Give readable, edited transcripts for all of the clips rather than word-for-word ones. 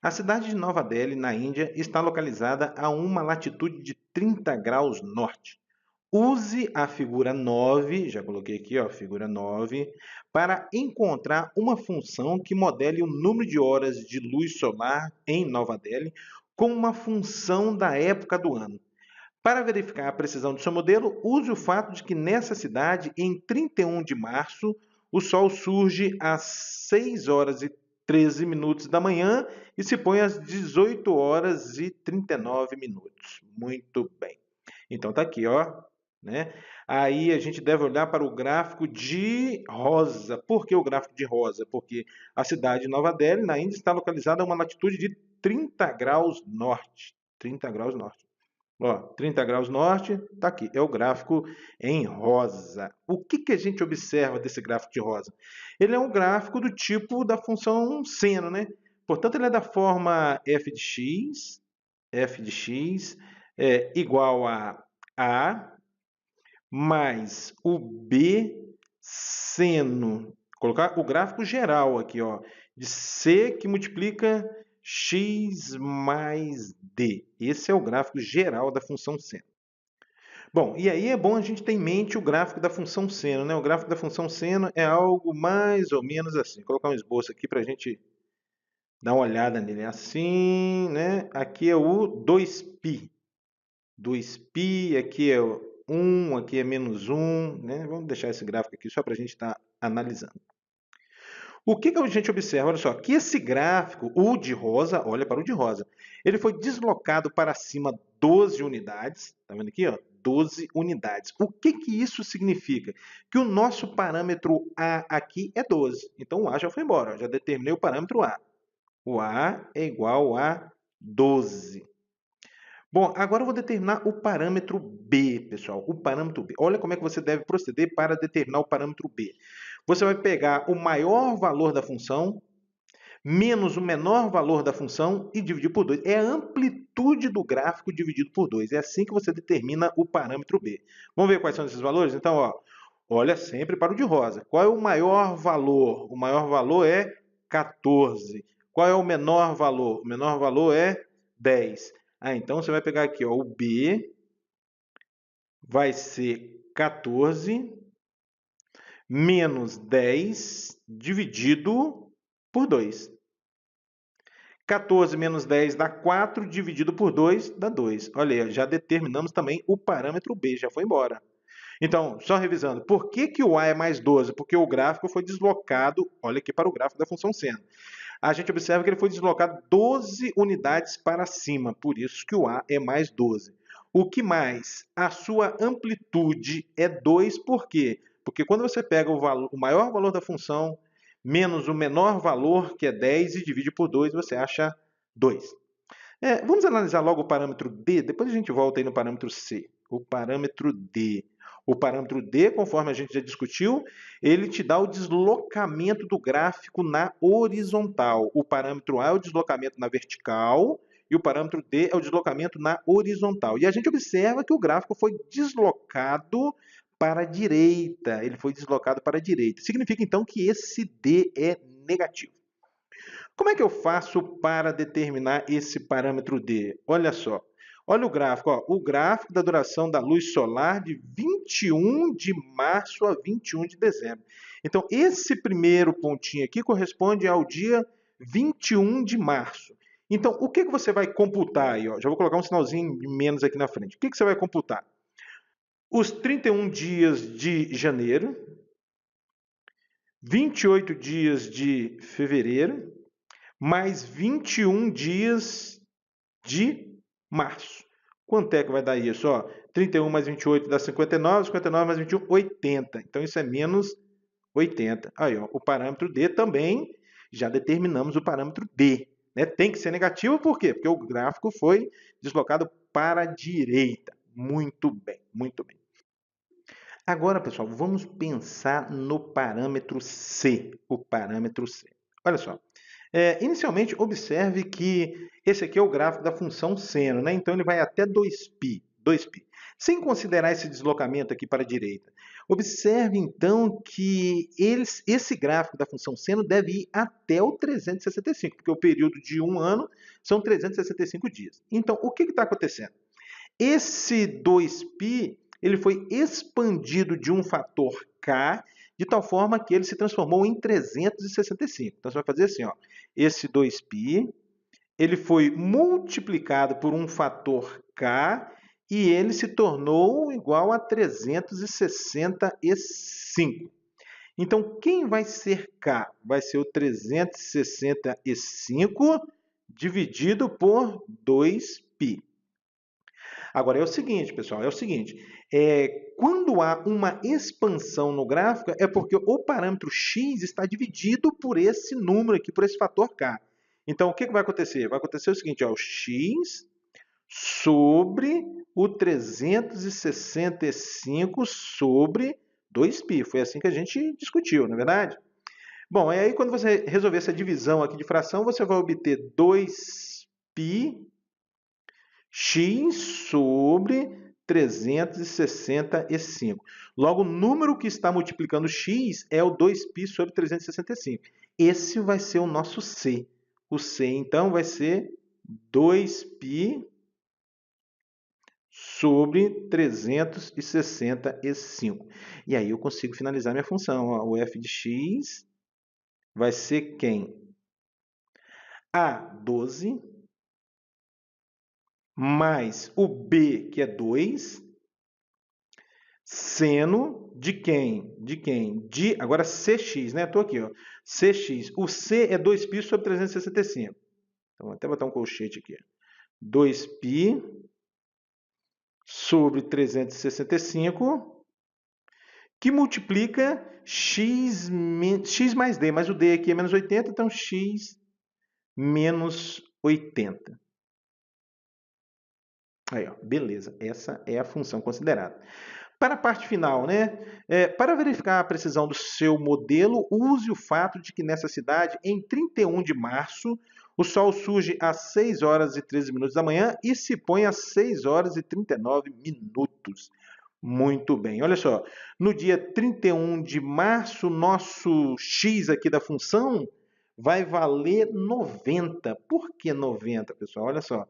A cidade de Nova Delhi, na Índia, está localizada a uma latitude de 30 graus norte. Use a figura 9, já coloquei aqui, ó, figura 9, para encontrar uma função que modele o número de horas de luz solar em Nova Delhi com uma função da época do ano. Para verificar a precisão do seu modelo, use o fato de que nessa cidade, em 31 de março, o Sol surge às 6 horas e 13 minutos da manhã e se põe às 18 horas e 39 minutos. Muito bem. Então tá aqui, ó, né? Aí a gente deve olhar para o gráfico de rosa. Por que o gráfico de rosa? Porque a cidade de Nova Delhi, na Índia, está localizada a uma latitude de 30 graus norte. 30 graus norte. Ó, 30 graus norte, tá aqui, é o gráfico em rosa. O que que a gente observa desse gráfico de rosa? Ele é um gráfico do tipo da função seno, né? Portanto, ele é da forma f de x é igual a mais o b seno. Colocar o gráfico geral aqui, ó, de c que multiplica x mais d. Esse é o gráfico geral da função seno. Bom, e aí é bom a gente ter em mente o gráfico da função seno, né? O gráfico da função seno é algo mais ou menos assim. Vou colocar um esboço aqui para a gente dar uma olhada nele. Assim, né? Aqui é o 2π. 2π, aqui é 1, aqui é menos 1, né? Vamos deixar esse gráfico aqui só para a gente estar analisando. O que a gente observa? Olha só, que esse gráfico, o de rosa, olha para o de rosa, ele foi deslocado para cima 12 unidades, tá vendo aqui, ó? 12 unidades. O que isso significa? Que o nosso parâmetro A aqui é 12. Então o A já foi embora, ó, já determinei o parâmetro A. O A é igual a 12. Bom, agora eu vou determinar o parâmetro B, pessoal. O parâmetro B. Olha como é que você deve proceder para determinar o parâmetro B. Você vai pegar o maior valor da função menos o menor valor da função e dividir por 2. É a amplitude do gráfico dividido por 2. É assim que você determina o parâmetro B. Vamos ver quais são esses valores? Então, ó, olha sempre para o de rosa. Qual é o maior valor? O maior valor é 14. Qual é o menor valor? O menor valor é 10. Ah, então você vai pegar aqui, ó, o B vai ser 14 menos 10 dividido por 2. 14 menos 10 dá 4, dividido por 2 dá 2. Olha aí, já determinamos também o parâmetro B, já foi embora. Então, só revisando, por que o A é mais 12? Porque o gráfico foi deslocado, olha aqui para o gráfico da função seno. A gente observa que ele foi deslocado 12 unidades para cima, por isso que o A é mais 12. O que mais? A sua amplitude é 2, por quê? Porque quando você pega o maior valor da função menos o menor valor, que é 10, e divide por 2, você acha 2. Vamos analisar logo o parâmetro D, depois a gente volta aí no parâmetro C. O parâmetro D. O parâmetro D, conforme a gente já discutiu, ele te dá o deslocamento do gráfico na horizontal. O parâmetro A é o deslocamento na vertical e o parâmetro D é o deslocamento na horizontal. E a gente observa que o gráfico foi deslocado para a direita. Ele foi deslocado para a direita. Significa, então, que esse D é negativo. Como é que eu faço para determinar esse parâmetro D? Olha só. Olha o gráfico, ó, o gráfico da duração da luz solar de 21 de março a 21 de dezembro. Então, esse primeiro pontinho aqui corresponde ao dia 21 de março. Então, o que você vai computar aí? Ó? Já vou colocar um sinalzinho de menos aqui na frente. O que você vai computar? Os 31 dias de janeiro, 28 dias de fevereiro, mais 21 dias de março. Quanto é que vai dar isso? Ó, 31 mais 28 dá 59, 59 mais 21, 80. Então, isso é menos 80. Aí, ó, o parâmetro D também, já determinamos o parâmetro D. Né? Tem que ser negativo, por quê? Porque o gráfico foi deslocado para a direita. Muito bem, muito bem. Agora, pessoal, vamos pensar no parâmetro C. O parâmetro C. Olha só. Inicialmente, observe que esse aqui é o gráfico da função seno, né? Então ele vai até 2π. Sem considerar esse deslocamento aqui para a direita. Observe, então, que esse gráfico da função seno deve ir até o 365, porque o período de um ano são 365 dias. Então, o que está acontecendo? Esse 2π ele foi expandido de um fator k, de tal forma que ele se transformou em 365. Então, você vai fazer assim, ó, esse 2π ele foi multiplicado por um fator k e ele se tornou igual a 365. Então, quem vai ser k? Vai ser o 365 dividido por 2π. Agora, é o seguinte, pessoal, quando há uma expansão no gráfico, é porque o parâmetro x está dividido por esse número aqui, por esse fator k. Então, o que vai acontecer? Vai acontecer o seguinte, ó, o x sobre o 365 sobre 2π. Foi assim que a gente discutiu, não é verdade? Bom, aí quando você resolver essa divisão aqui de fração, você vai obter 2π x sobre 365. Logo, o número que está multiplicando x é o 2π sobre 365. Esse vai ser o nosso c. O c, então, vai ser 2π sobre 365. E aí eu consigo finalizar minha função. Ó. O f de x vai ser quem? A, 12, mais o b, que é 2, seno de quem? De quem? Agora cx, né? Estou aqui, ó. Cx. O c é 2π sobre 365. Então, vou até botar um colchete aqui. 2π sobre 365, que multiplica x mais d. Mas o d aqui é menos 80, então x menos 80. Aí, ó, beleza. Essa é a função considerada. Para a parte final, né? Para verificar a precisão do seu modelo, use o fato de que nessa cidade, em 31 de março, o Sol surge às 6 horas e 13 minutos da manhã e se põe às 6 horas e 39 minutos. Muito bem. Olha só, no dia 31 de março, nosso x aqui da função vai valer 90. Por que 90, pessoal? Olha só.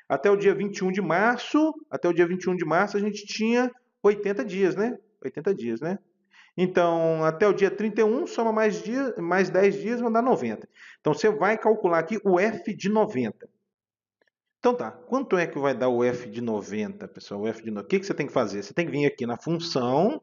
Até o dia 21 de março, a gente tinha 80 dias, né? 80 dias, né? Então, até o dia 31, soma mais 10 dias, vão dar 90. Então, você vai calcular aqui o f de 90. Então tá, quanto é que vai dar o f de 90, pessoal? O f de 90. O que você tem que fazer? Você tem que vir aqui na função,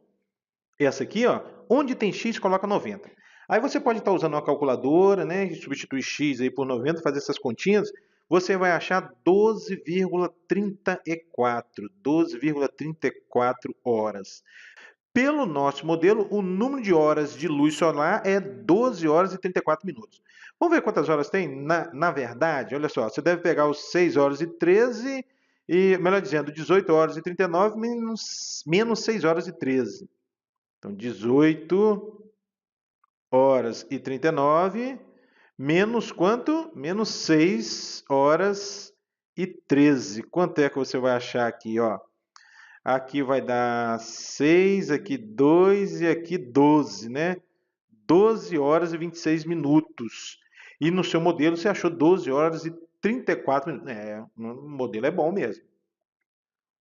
essa aqui, ó, onde tem x, coloca 90. Aí você pode estar usando uma calculadora, né, e substituir x aí por 90, fazer essas continhas, você vai achar 12,34 horas. Pelo nosso modelo, o número de horas de luz solar é 12 horas e 34 minutos. Vamos ver quantas horas tem? Na verdade, olha só, você deve pegar os 6 horas e 13, melhor dizendo, 18 horas e 39 menos 6 horas e 13. Então, 18 horas e 39 menos quanto? Menos 6 horas e 13. Quanto é que você vai achar aqui, ó? Aqui vai dar 6, aqui 2 e aqui 12, né? 12 horas e 26 minutos. E no seu modelo você achou 12 horas e 34 minutos. O modelo é bom mesmo.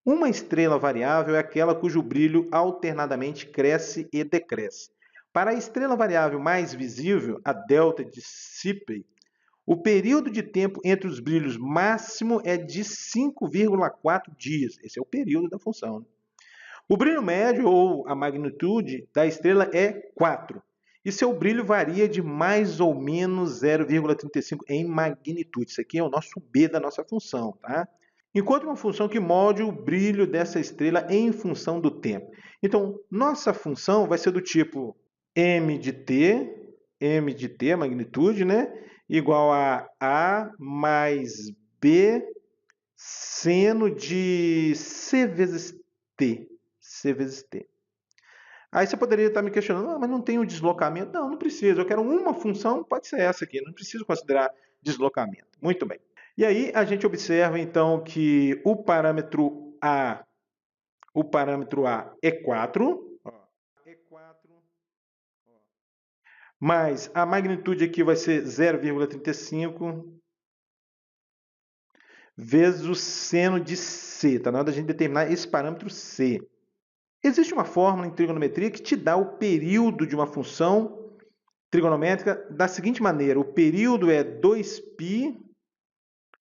Uma estrela variável é aquela cujo brilho alternadamente cresce e decresce. Para a estrela variável mais visível, a delta de Shipley, o período de tempo entre os brilhos máximo é de 5,4 dias. Esse é o período da função. Né? O brilho médio, ou a magnitude da estrela, é 4. E seu brilho varia de mais ou menos 0,35 em magnitude. Isso aqui é o nosso B da nossa função. Tá? Enquanto uma função que molde o brilho dessa estrela em função do tempo. Então, nossa função vai ser do tipo m de t, a magnitude, né? Igual a mais b seno de c vezes t. Aí você poderia estar me questionando, mas não tem o deslocamento. Não, não precisa. Eu quero uma função, pode ser essa aqui. Não preciso considerar deslocamento. Muito bem. E aí a gente observa, então, que o parâmetro A é 4. mais a magnitude aqui vai ser 0,35 vezes o seno de C. Está na hora da gente determinar esse parâmetro C. Existe uma fórmula em trigonometria que te dá o período de uma função trigonométrica da seguinte maneira. O período é 2π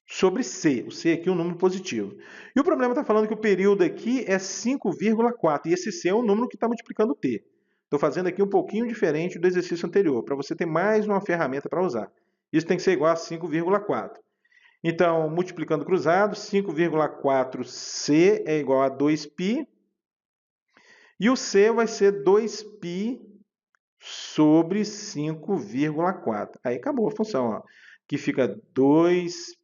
sobre C. O C aqui é um número positivo. E o problema está falando que o período aqui é 5,4. E esse C é o número que está multiplicando o T. Estou fazendo aqui um pouquinho diferente do exercício anterior, para você ter mais uma ferramenta para usar. Isso tem que ser igual a 5,4. Então, multiplicando cruzado, 5,4C é igual a 2π. E o C vai ser 2π sobre 5,4. Aí acabou a função. Ó. Aqui fica 2πt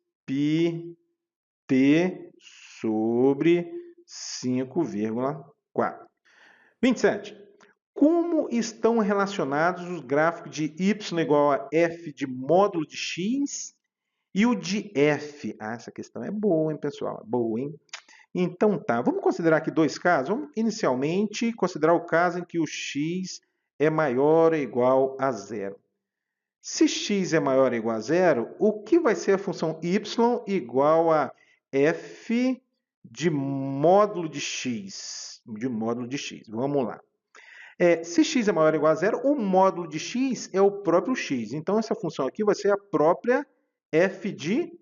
sobre 5,4. 27. Como estão relacionados os gráficos de y igual a f de módulo de x e o de f? Ah, essa questão é boa, hein, pessoal? Boa, hein? Então tá, vamos considerar aqui dois casos. Vamos inicialmente considerar o caso em que o x é maior ou igual a zero. Se x é maior ou igual a zero, o que vai ser a função y igual a f de módulo de x? De módulo de x. Vamos lá. Se x é maior ou igual a zero, o módulo de x é o próprio x. Então, essa função aqui vai ser a própria f de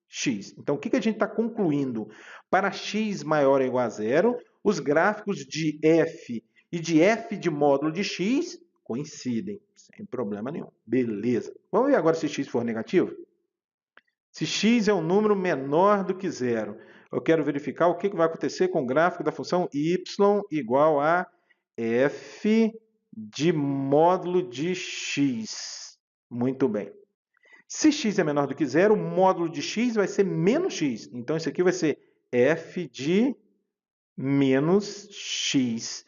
x. Então, o que a gente está concluindo? Para x maior ou igual a zero, os gráficos de f e de f de módulo de x coincidem, sem problema nenhum. Beleza. Vamos ver agora se x for negativo? Se x é um número menor do que zero, eu quero verificar o que vai acontecer com o gráfico da função y igual a f de módulo de x. Muito bem. Se x é menor do que zero, o módulo de x vai ser menos x. Então, isso aqui vai ser f de menos x.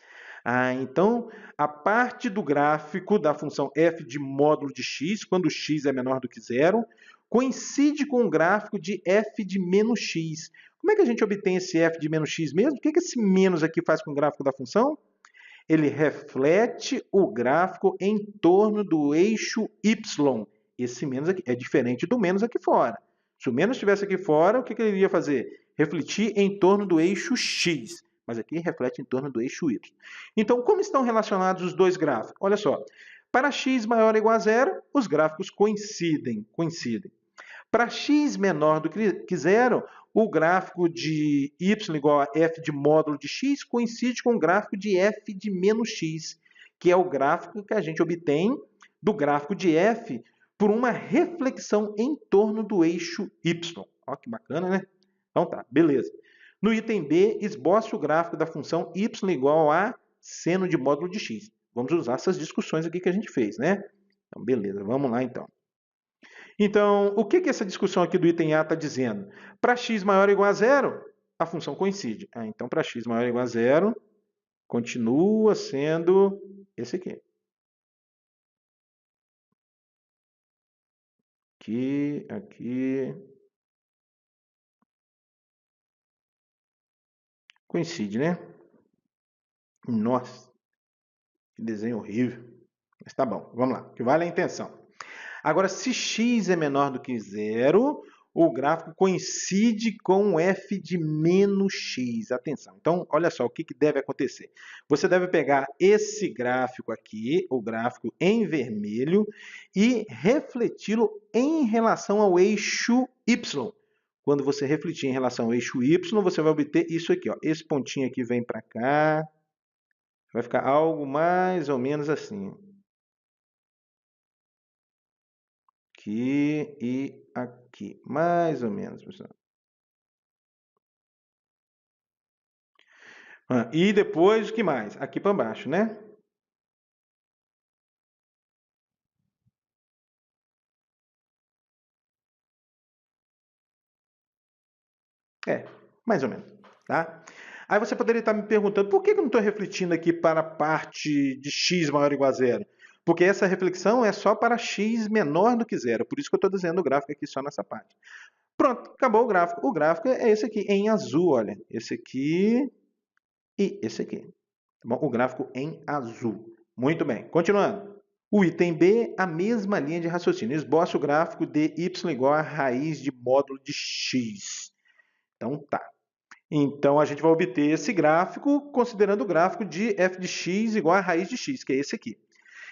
Então, a parte do gráfico da função f de módulo de x, quando x é menor do que zero, coincide com o gráfico de f de menos x. Como é que a gente obtém esse f de menos x mesmo? O que esse menos aqui faz com o gráfico da função? Ele reflete o gráfico em torno do eixo y. Esse menos aqui é diferente do menos aqui fora. Se o menos estivesse aqui fora, o que ele iria fazer? Refletir em torno do eixo x. Mas aqui reflete em torno do eixo y. Então, como estão relacionados os dois gráficos? Olha só. Para x maior ou igual a zero, os gráficos coincidem. Para x menor do que zero, o gráfico de y igual a f de módulo de x coincide com o gráfico de f de menos x, que é o gráfico que a gente obtém do gráfico de f por uma reflexão em torno do eixo y. Olha que bacana, né? Então tá, beleza. No item B, esboce o gráfico da função y igual a seno de módulo de x. Vamos usar essas discussões aqui que a gente fez, né? Então, beleza, vamos lá então. Então, o que essa discussão aqui do item A está dizendo? Para x maior ou igual a zero, a função coincide. Então, para x maior ou igual a zero, continua sendo esse aqui. Aqui. Coincide, né? Nossa, que desenho horrível. Mas tá bom, vamos lá, que vale a intenção. Agora, se x é menor do que zero, o gráfico coincide com f de menos x. Atenção. Então, olha só o que deve acontecer. Você deve pegar esse gráfico aqui, o gráfico em vermelho, e refleti-lo em relação ao eixo y. Quando você refletir em relação ao eixo y, você vai obter isso aqui. Ó. Esse pontinho aqui vem para cá. Vai ficar algo mais ou menos assim. Aqui e aqui. Mais ou menos, pessoal. E depois, o que mais? Aqui para baixo, né? Mais ou menos, tá? Aí você poderia estar me perguntando, por que eu não estou refletindo aqui para a parte de x maior ou igual a zero? Porque essa reflexão é só para x menor do que zero. Por isso que eu estou desenhando o gráfico aqui só nessa parte. Pronto, acabou o gráfico. O gráfico é esse aqui, em azul, olha. Esse aqui e esse aqui. Tá bom? O gráfico em azul. Muito bem, continuando. O item B, a mesma linha de raciocínio. Esboce o gráfico de y igual a raiz de módulo de x. Então, tá. Então, a gente vai obter esse gráfico considerando o gráfico de f de x igual a raiz de x, que é esse aqui.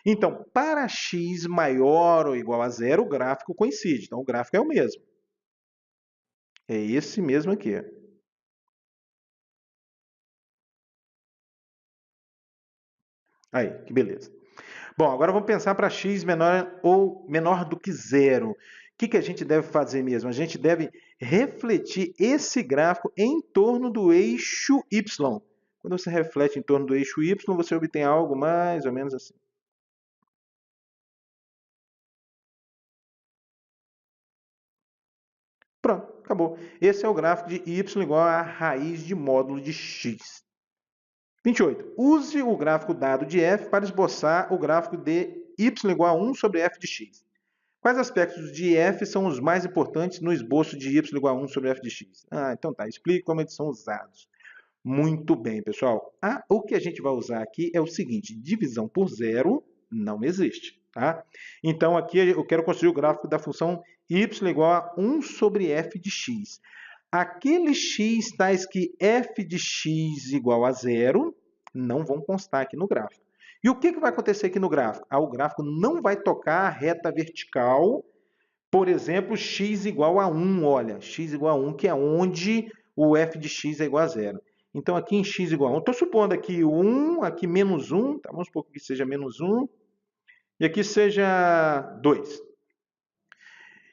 Então, para x maior ou igual a zero, o gráfico coincide. Então, o gráfico é o mesmo. É esse mesmo aqui. Aí, que beleza. Bom, agora vamos pensar para x menor ou menor do que zero. O que a gente deve fazer mesmo? A gente deve refletir esse gráfico em torno do eixo y. Quando você reflete em torno do eixo y, você obtém algo mais ou menos assim. Pronto, acabou. Esse é o gráfico de y igual a raiz de módulo de x. 28. Use o gráfico dado de f para esboçar o gráfico de y igual a 1 sobre f de x. Quais aspectos de f são os mais importantes no esboço de y igual a 1 sobre f de x? Então tá, explique como eles são usados. Muito bem, pessoal. O que a gente vai usar aqui é o seguinte, divisão por zero não existe. Tá? Então aqui eu quero construir o gráfico da função y igual a 1 sobre f de x. Aqueles x tais que f de x igual a zero não vão constar aqui no gráfico. E o que vai acontecer aqui no gráfico? O gráfico não vai tocar a reta vertical, por exemplo, x igual a 1. Olha, x igual a 1, que é onde o f de x é igual a zero. Então, aqui em x igual a 1, estou supondo aqui 1, aqui menos 1, tá? Vamos supor que aqui seja menos 1, e aqui seja 2.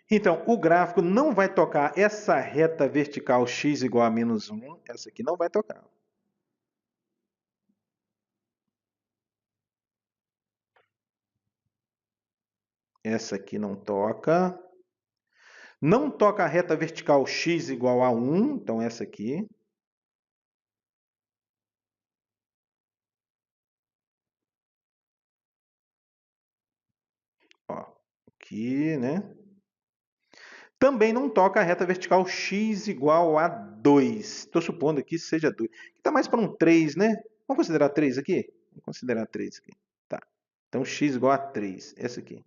Então, o gráfico não vai tocar essa reta vertical x igual a menos 1, essa aqui não vai tocar. Essa aqui não toca. Não toca a reta vertical x igual a 1, então essa aqui. Ó, aqui, né? Também não toca a reta vertical x igual a 2. Estou supondo aqui seja 2. Está mais para um 3, né? Vamos considerar 3 aqui? Vamos considerar 3 aqui. Tá. Então, x igual a 3. Essa aqui.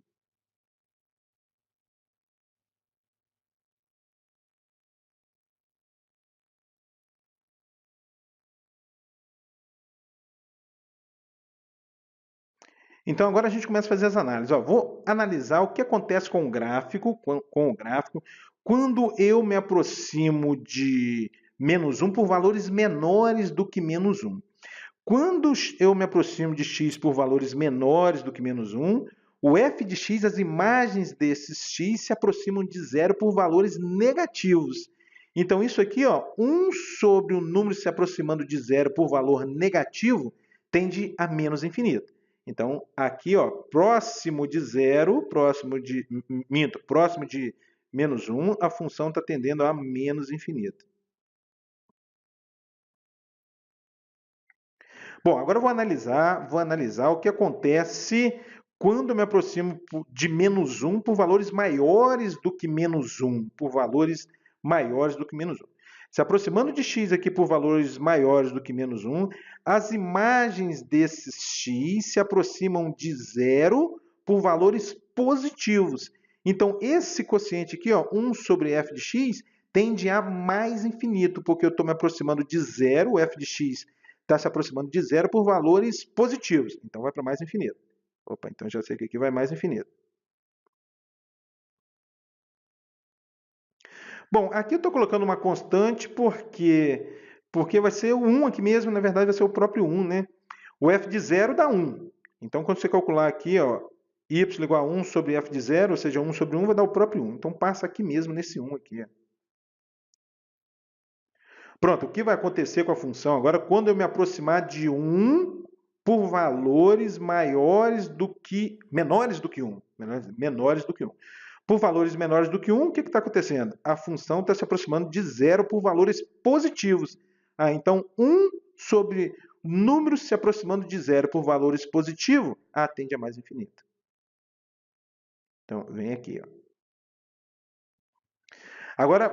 Então, agora a gente começa a fazer as análises. Vou analisar o que acontece com o gráfico, quando eu me aproximo de menos 1 por valores menores do que menos 1. Quando eu me aproximo de x por valores menores do que menos 1, o f de x, as imagens desses x se aproximam de zero por valores negativos. Então, isso aqui, 1 sobre o número se aproximando de zero por valor negativo, tende a menos infinito. Então, aqui, próximo de zero, próximo de menos 1, a função está tendendo a menos infinito. Bom, agora eu vou analisar o que acontece quando eu me aproximo de menos 1 por valores maiores do que menos 1, por valores maiores do que menos 1. Se aproximando de x aqui por valores maiores do que menos 1, as imagens desses x se aproximam de zero por valores positivos. Então, esse quociente aqui, 1 sobre f de x, tende a mais infinito, porque eu estou me aproximando de zero, o f de x está se aproximando de zero por valores positivos. Então, vai para mais infinito. Opa, então já sei que aqui vai mais infinito. Bom, aqui eu estou colocando uma constante porque vai ser o 1 aqui mesmo, na verdade vai ser o próprio 1, né? O f de zero dá 1. Então, quando você calcular aqui, y igual a 1 sobre f de zero, ou seja, 1 sobre 1 vai dar o próprio 1. Então, passa aqui mesmo, nesse 1 aqui. Pronto, o que vai acontecer com a função agora quando eu me aproximar de 1 por valores menores do que 1? Menores do que 1. Por valores menores do que 1, o que está acontecendo? A função está se aproximando de zero por valores positivos. Então, 1 sobre números se aproximando de zero por valores positivos, tende a mais infinito. Então, vem aqui. Agora,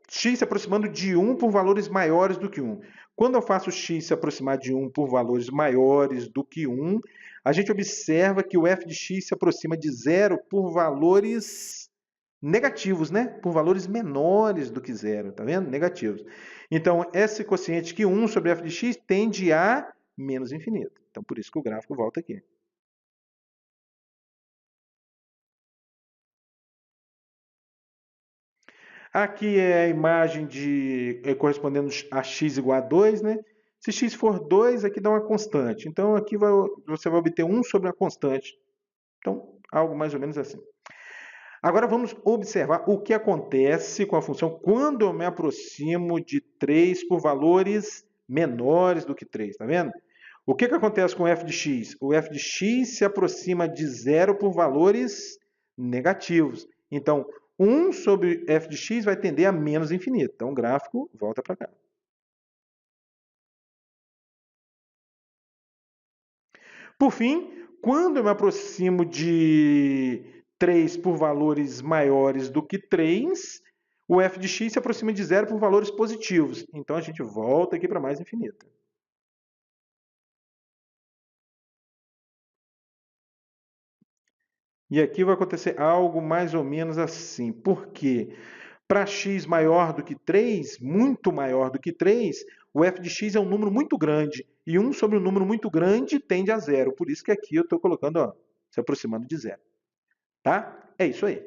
x se aproximando de 1 por valores maiores do que 1. Quando eu faço x se aproximar de 1 por valores maiores do que 1, a gente observa que o f de x se aproxima de 0 por valores negativos, né? Por valores menores do que 0, tá vendo? Negativos. Então, esse quociente que 1 sobre f de x tende a menos infinito. Então, por isso que o gráfico volta aqui. Aqui é a imagem correspondendo a x igual a 2, né? Se x for 2, aqui dá uma constante. Então, aqui você vai obter 1 sobre a constante. Então, algo mais ou menos assim. Agora, vamos observar o que acontece com a função quando eu me aproximo de 3 por valores menores do que 3, tá vendo? O que acontece com o f de x? O f de x se aproxima de 0 por valores negativos. Então, 1 sobre f de x vai tender a menos infinito. Então, o gráfico volta para cá. Por fim, quando eu me aproximo de 3 por valores maiores do que 3, o f de x se aproxima de 0 por valores positivos. Então, a gente volta aqui para mais infinito. E aqui vai acontecer algo mais ou menos assim. Por quê? Para x maior do que 3, muito maior do que 3, o f de x é um número muito grande. E 1 sobre um número muito grande tende a 0. Por isso que aqui eu estou colocando, ó, se aproximando de 0. Tá? É isso aí.